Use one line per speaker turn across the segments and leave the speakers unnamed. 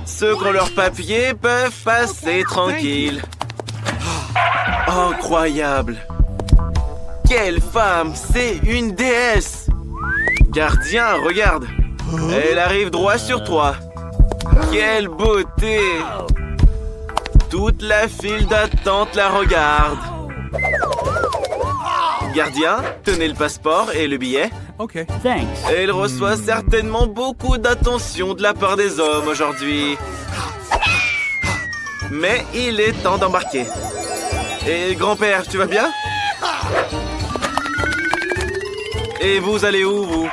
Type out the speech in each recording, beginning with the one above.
Ceux qui ont leurs papiers peuvent passer tranquille. Incroyable! Quelle femme! C'est une déesse! Gardien, regarde! Elle arrive droit sur toi. Quelle beauté! Toute la file d'attente la regarde. Gardien, tenez le passeport et le billet.
OK. Thanks.
Elle reçoit certainement beaucoup d'attention de la part des hommes aujourd'hui. Mais il est temps d'embarquer. Et grand-père, tu vas bien? Et vous allez où, vous?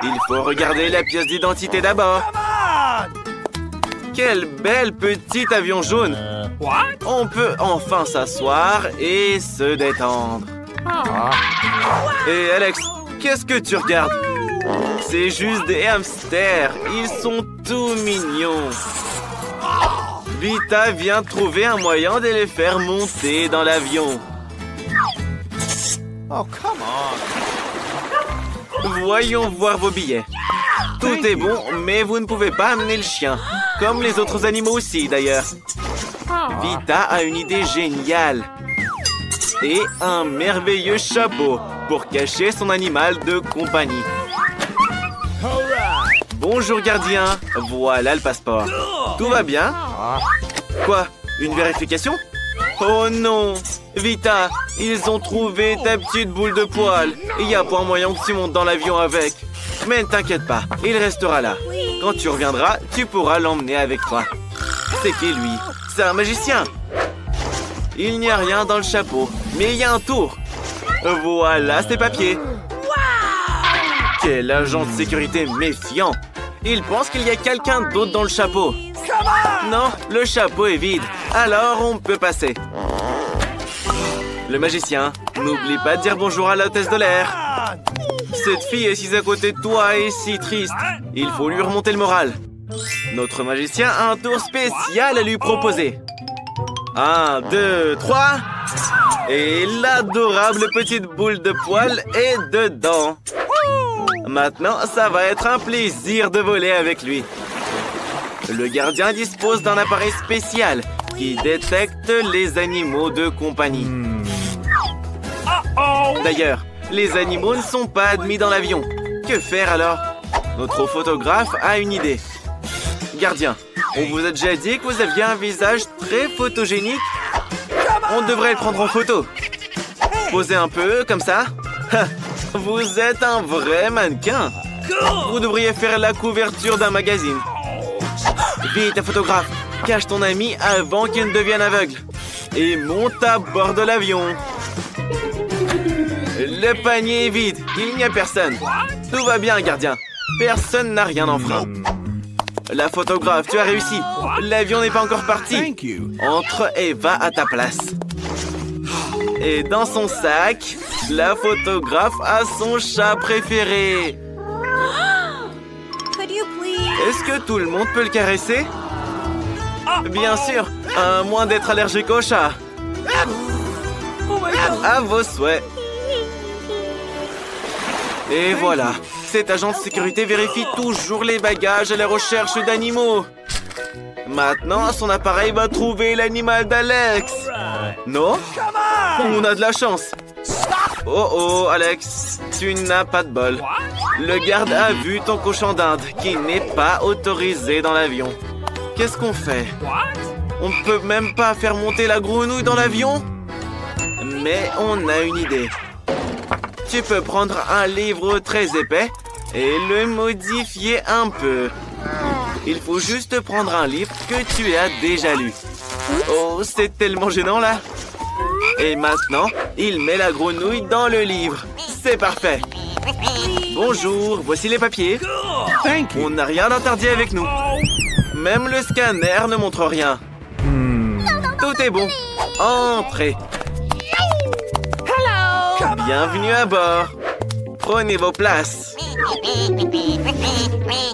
Il faut regarder la pièce d'identité d'abord. Quel bel petit avion jaune! On peut enfin s'asseoir et se détendre. Et Alex, qu'est-ce que tu regardes? C'est juste des hamsters. Ils sont tout mignons. Vita vient de trouver un moyen de les faire monter dans l'avion.
Oh, come on.
Voyons voir vos billets. Tout est bon, mais vous ne pouvez pas amener le chien. Comme les autres animaux aussi, d'ailleurs. Vita a une idée géniale. Et un merveilleux chapeau pour cacher son animal de compagnie. Bonjour, gardien. Voilà le passeport. Tout va bien? Quoi? Une vérification? Oh non! Vita, ils ont trouvé ta petite boule de poil. Il n'y a pas moyen que tu montes dans l'avion avec. Mais ne t'inquiète pas, il restera là. Quand tu reviendras, tu pourras l'emmener avec toi. C'est qui, lui? C'est un magicien. Il n'y a rien dans le chapeau, mais il y a un tour. Voilà ses papiers. Quel agent de sécurité méfiant. Il pense qu'il y a quelqu'un d'autre dans le chapeau. Non, le chapeau est vide. Alors on peut passer. Le magicien, n'oublie pas de dire bonjour à l'hôtesse de l'air. Cette fille assise à côté de toi est si triste. Il faut lui remonter le moral. Notre magicien a un tour spécial à lui proposer. 1, 2, 3. Et l'adorable petite boule de poil est dedans. Maintenant, ça va être un plaisir de voler avec lui. Le gardien dispose d'un appareil spécial qui détecte les animaux de compagnie. D'ailleurs, les animaux ne sont pas admis dans l'avion. Que faire alors? Notre photographe a une idée. Gardien, on vous a déjà dit que vous aviez un visage très photogénique? On devrait le prendre en photo. Posez un peu, comme ça. Vous êtes un vrai mannequin. Vous devriez faire la couverture d'un magazine. Vite, photographe, cache ton ami avant qu'il ne devienne aveugle. Et monte à bord de l'avion. Le panier est vide, il n'y a personne. Tout va bien, gardien. Personne n'a rien enfreint. La photographe, tu as réussi. L'avion n'est pas encore parti. Entre et va à ta place. Et dans son sac, la photographe a son chat préféré. Est-ce que tout le monde peut le caresser? Bien sûr, à moins d'être allergique au chat. À vos souhaits. Et voilà, cet agent de sécurité vérifie toujours les bagages à la recherche d'animaux. Maintenant, son appareil va trouver l'animal d'Alex. Non? On a de la chance. Oh oh, Alex, tu n'as pas de bol. Le garde a vu ton cochon d'Inde qui n'est pas autorisé dans l'avion. Qu'est-ce qu'on fait? On ne peut même pas faire monter la grenouille dans l'avion? Mais on a une idée. Tu peux prendre un livre très épais et le modifier un peu. Il faut juste prendre un livre que tu as déjà lu. Oh, c'est tellement gênant là. Et maintenant, il met la grenouille dans le livre. C'est parfait. Bonjour, voici les papiers. On n'a rien d'interdit avec nous. Même le scanner ne montre rien. Tout est bon. Entrez. Bienvenue à bord. Prenez vos places.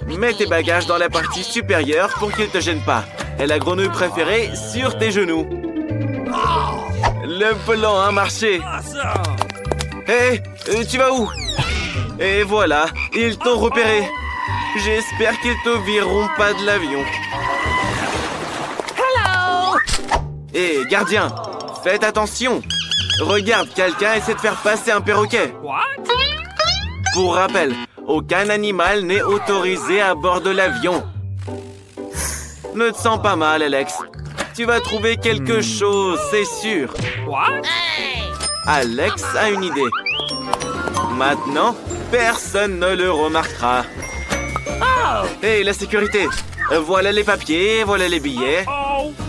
Mets tes bagages dans la partie supérieure pour qu'ils ne te gênent pas. Et la grenouille préférée sur tes genoux. Le plan a marché. Hé, tu vas où? Et voilà, ils t'ont repéré. J'espère qu'ils te vireront pas de l'avion. Hé, gardien, faites attention. Regarde, quelqu'un essaie de faire passer un perroquet. Pour rappel, aucun animal n'est autorisé à bord de l'avion. Ne te sens pas mal, Alex. Tu vas trouver quelque chose, c'est sûr. Alex a une idée. Maintenant, personne ne le remarquera. Hé, la sécurité. Voilà les papiers, voilà les billets.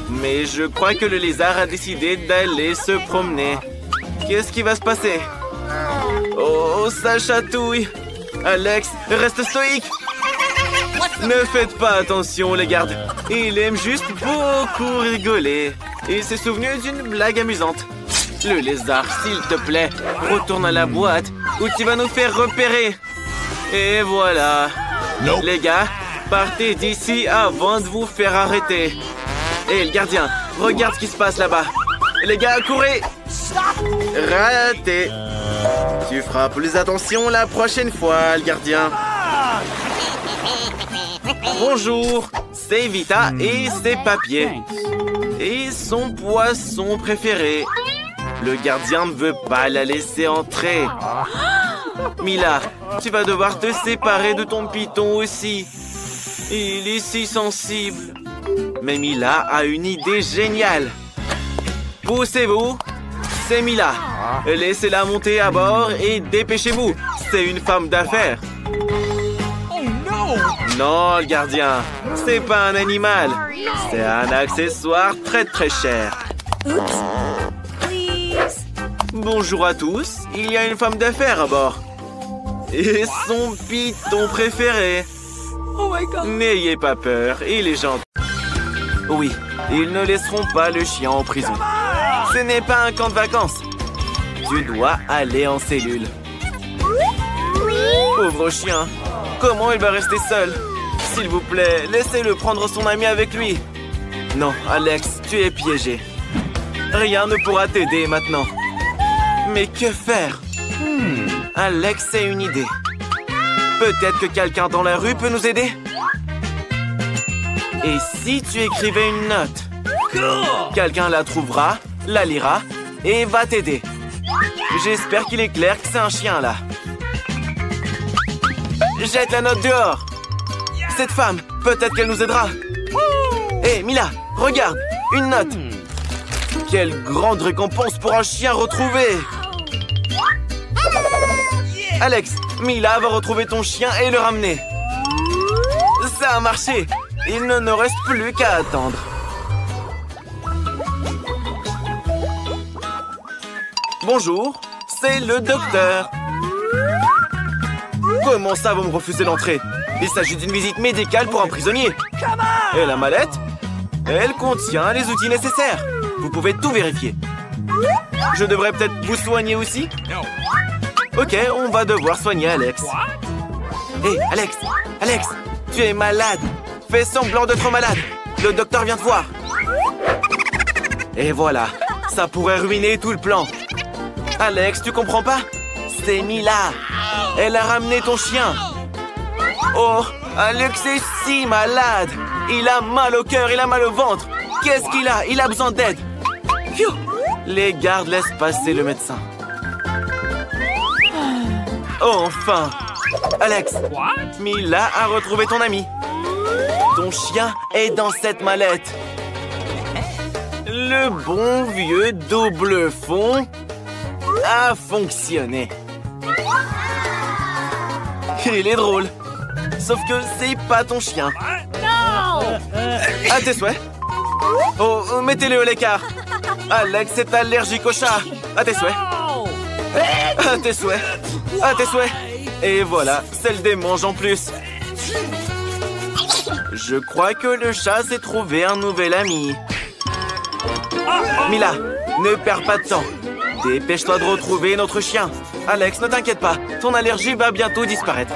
Mais je crois que le lézard a décidé d'aller se promener. Qu'est-ce qui va se passer? Oh, ça chatouille. Alex, reste stoïque. Ne faites pas attention, les gardes. Il aime juste beaucoup rigoler. Il s'est souvenu d'une blague amusante. Le lézard, s'il te plaît, retourne à la boîte où tu vas nous faire repérer. Et voilà.
Nope.
Les gars, partez d'ici avant de vous faire arrêter. Et le gardien, regarde ce qui se passe là-bas. Les gars, courez. Raté. Tu feras plus attention la prochaine fois, le gardien. Bonjour, c'est Vita et ses papiers. Et son poisson préféré. Le gardien ne veut pas la laisser entrer. Mila, tu vas devoir te séparer de ton python aussi. Il est si sensible. Mais Mila a une idée géniale. Poussez-vous. C'est Mila. Laissez-la monter à bord et dépêchez-vous. C'est une femme d'affaires. Non, le gardien. C'est pas un animal. C'est un accessoire très très cher. Bonjour à tous. Il y a une femme d'affaires à bord. Et son python préféré. N'ayez pas peur, il est gentil. Oui, ils ne laisseront pas le chien en prison. Ce n'est pas un camp de vacances. Tu dois aller en cellule. Pauvre chien. Comment il va rester seul? S'il vous plaît, laissez-le prendre son ami avec lui. Non, Alex, tu es piégé. Rien ne pourra t'aider maintenant. Mais que faire? Alex a une idée. Peut-être que quelqu'un dans la rue peut nous aider? Et si tu écrivais une note? Quelqu'un la trouvera, la lira et va t'aider. J'espère qu'il est clair que c'est un chien là. Jette la note dehors. Cette femme, peut-être qu'elle nous aidera. Hé, Mila, regarde, une note. Quelle grande récompense pour un chien retrouvé. Alex, Mila va retrouver ton chien et le ramener. Ça a marché. Il ne nous reste plus qu'à attendre. Bonjour, c'est le docteur. Comment ça, vous me refusez l'entrée? Il s'agit d'une visite médicale pour un prisonnier. Et la mallette? Elle contient les outils nécessaires. Vous pouvez tout vérifier. Je devrais peut-être vous soigner aussi? Ok, on va devoir soigner Alex. Hé, Alex, Alex, tu es malade. Fais semblant d'être malade. Le docteur vient te voir. Et voilà, ça pourrait ruiner tout le plan. Alex, tu comprends pas? C'est Mila. Elle a ramené ton chien. Oh, Alex est si malade. Il a mal au cœur, il a mal au ventre. Qu'est-ce qu'il a? Il a besoin d'aide. Phew. Les gardes laissent passer le médecin. Oh, enfin. Alex, Mila a retrouvé ton ami. Ton chien est dans cette mallette. Le bon vieux double fond a fonctionné. Il est drôle. Sauf que c'est pas ton chien. À tes souhaits. Oh, mettez-le à l'écart. Alex est allergique au chat. À tes souhaits. À tes souhaits. À tes souhaits. Et voilà, c'est le démange en plus. Je crois que le chat s'est trouvé un nouvel ami. Mila, ne perds pas de temps. Dépêche-toi de retrouver notre chien. Alex, ne t'inquiète pas, ton allergie va bientôt disparaître.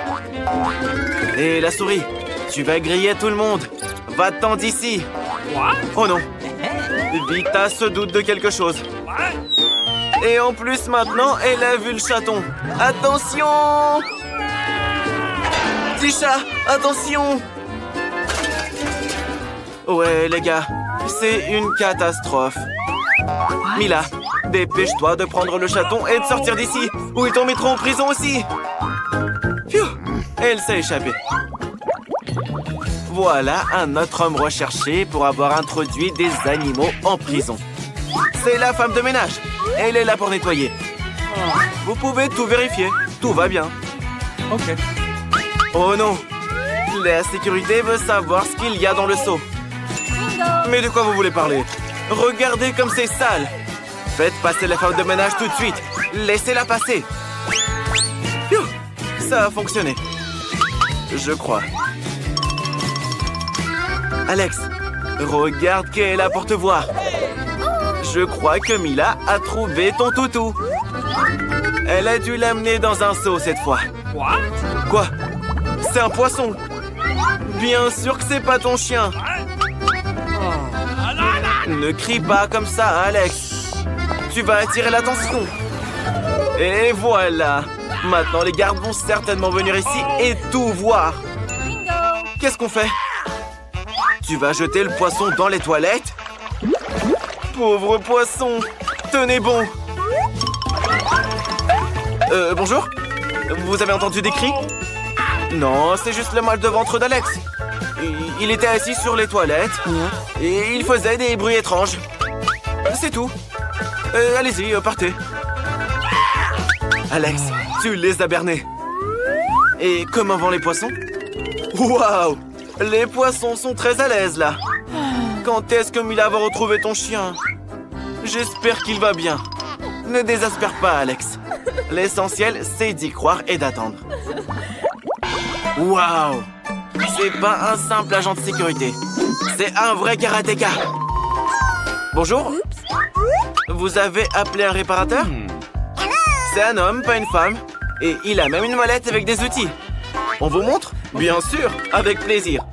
Et la souris, tu vas griller tout le monde. Va-t'en d'ici. Oh non. Vita se doute de quelque chose. Et en plus, maintenant, elle a vu le chaton. Attention! Petit chat, Attention! Ouais, les gars, c'est une catastrophe. Mila, dépêche-toi de prendre le chaton et de sortir d'ici, ou ils t'en mettront en prison aussi. Phew, elle s'est échappée. Voilà un autre homme recherché pour avoir introduit des animaux en prison. C'est la femme de ménage. Elle est là pour nettoyer. Vous pouvez tout vérifier. Tout va bien.
Ok.
Oh non! La sécurité veut savoir ce qu'il y a dans le seau. Mais de quoi vous voulez parler? Regardez comme c'est sale! Faites passer la femme de ménage tout de suite. Laissez-la passer. Phew, ça a fonctionné. Je crois. Alex, regarde qu'elle a pour te voir. Je crois que Mila a trouvé ton toutou. Elle a dû l'amener dans un seau cette fois. Quoi? C'est un poisson. Bien sûr que c'est pas ton chien. Ne crie pas comme ça, Alex. Tu vas attirer l'attention. Et voilà. Maintenant, les gardes vont certainement venir ici et tout voir. Qu'est-ce qu'on fait? Tu vas jeter le poisson dans les toilettes? Pauvre poisson. Tenez bon. Bonjour? Vous avez entendu des cris? Non, c'est juste le mal de ventre d'Alex. Il était assis sur les toilettes et il faisait des bruits étranges. C'est tout. Allez-y, partez. Alex, tu les as bernés. Et comment vont les poissons? Waouh! Les poissons sont très à l'aise, là. Quand est-ce que Mila va retrouver ton chien? J'espère qu'il va bien. Ne désespère pas, Alex. L'essentiel, c'est d'y croire et d'attendre. Waouh! C'est pas un simple agent de sécurité. C'est un vrai karatéka. Bonjour. Vous avez appelé un réparateur? C'est un homme, pas une femme. Et il a même une mallette avec des outils. On vous montre? Bien sûr, avec plaisir.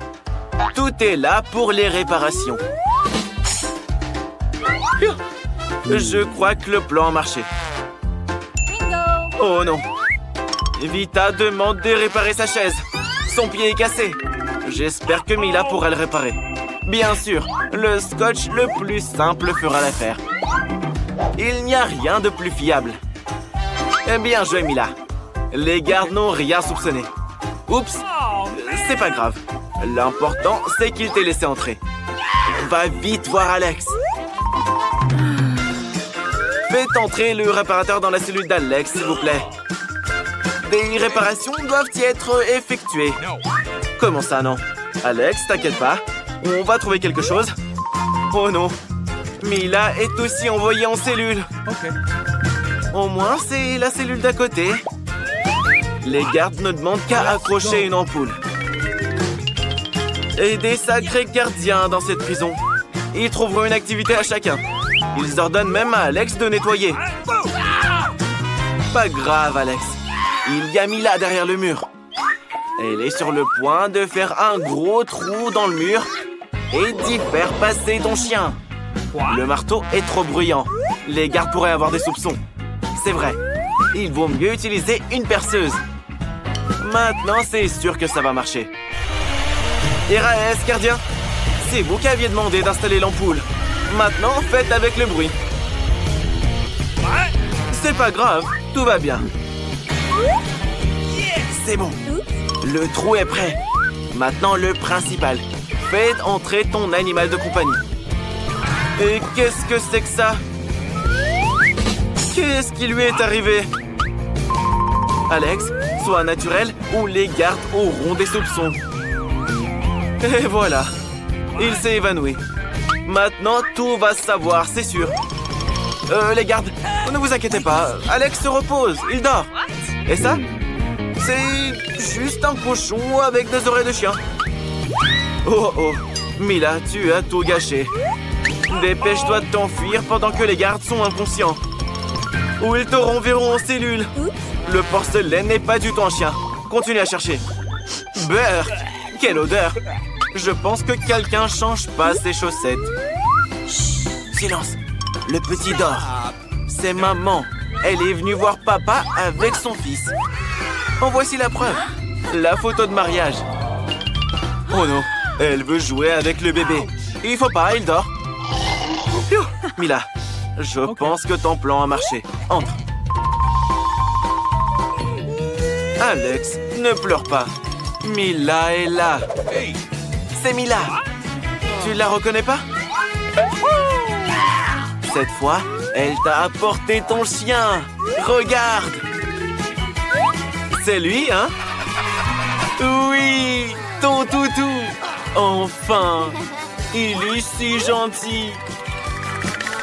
Tout est là pour les réparations. Je crois que le plan a marché. Oh non. Vita demande de réparer sa chaise. Son pied est cassé. J'espère que Mila pourra le réparer. Bien sûr, le scotch le plus simple fera l'affaire. Il n'y a rien de plus fiable. Bien joué, Mila. Les gardes n'ont rien soupçonné. Oups, c'est pas grave. L'important, c'est qu'il t'ait laissé entrer. Va vite voir Alex. Faites entrer le réparateur dans la cellule d'Alex, s'il vous plaît. Des réparations doivent y être effectuées. Comment ça, non? Alex, t'inquiète pas. On va trouver quelque chose. Oh non. Mila est aussi envoyée en cellule.
Ok.
Au moins, c'est la cellule d'à côté. Les gardes ne demandent qu'à accrocher une ampoule. Et des sacrés gardiens dans cette prison. Ils trouveront une activité à chacun. Ils ordonnent même à Alex de nettoyer. Pas grave, Alex. Il y a Mila derrière le mur. Elle est sur le point de faire un gros trou dans le mur et d'y faire passer ton chien. Le marteau est trop bruyant. Les gardes pourraient avoir des soupçons. C'est vrai. Il vaut mieux utiliser une perceuse. Maintenant, c'est sûr que ça va marcher. RAS, gardien. C'est vous qui aviez demandé d'installer l'ampoule. Maintenant, faites avec le bruit. C'est pas grave, tout va bien. C'est bon. Le trou est prêt. Maintenant, le principal. Faites entrer ton animal de compagnie. Et qu'est-ce que c'est que ça? Qu'est-ce qui lui est arrivé? Alex, sois naturel ou les gardes auront des soupçons. Et voilà. Il s'est évanoui. Maintenant, tout va se savoir, c'est sûr. Les gardes, ne vous inquiétez pas. Alex se repose, il dort. Et ça? C'est juste un cochon avec des oreilles de chien. Oh oh, Mila, tu as tout gâché. Dépêche-toi de t'enfuir pendant que les gardes sont inconscients. Ou ils te renverront en cellule. Le porcelaine n'est pas du tout un chien. Continue à chercher. Beurre! Quelle odeur! Je pense que quelqu'un change pas ses chaussettes. Chut, silence! Le petit dort. C'est maman. Elle est venue voir papa avec son fils. En voici la preuve. La photo de mariage. Oh non, elle veut jouer avec le bébé. Il faut pas, il dort. Phew. Mila, je pense que ton plan a marché. Entre. Alex, ne pleure pas. Mila est là. C'est Mila. Tu la reconnais pas? Cette fois, elle t'a apporté ton chien. Regarde. C'est lui, hein? Oui, ton toutou. Enfin, il est si gentil.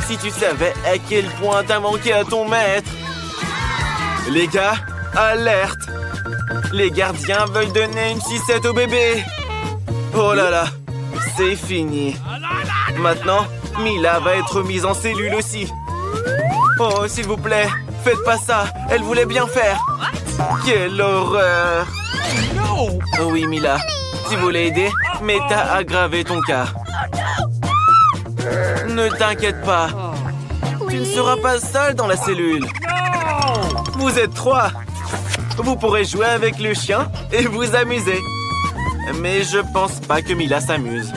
Si tu savais à quel point t'as manqué à ton maître. Les gars, alerte. Les gardiens veulent donner une sucette au bébé. Oh là là, c'est fini. Maintenant, Mila va être mise en cellule aussi. Oh, s'il vous plaît, faites pas ça. Elle voulait bien faire. Quelle horreur. Oh oui, Mila, tu voulais aider, mais t'as aggravé ton cas. Ne t'inquiète pas. Tu ne seras pas seule dans la cellule. Vous êtes 3. Vous pourrez jouer avec le chien et vous amuser. Mais je pense pas que Mila s'amuse.